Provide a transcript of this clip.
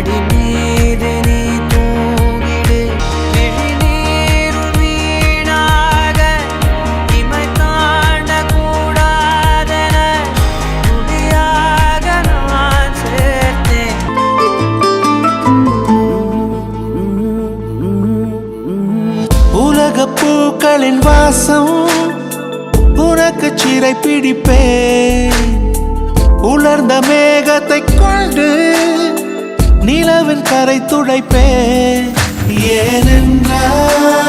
மடி மீது நீ தூங்கிடு விழிநீர் வீணாக இமை தாண்ட கூடாதென துடியாக நான் சேர்த்தேன். உலக பூக்களின் வாசம் உனக்கு சிறை பிடிப்பேன். உலர்ந்த மேகத்தை கொண்டு நிலவின் கரை துடைப்பேன். ஏனென்றால்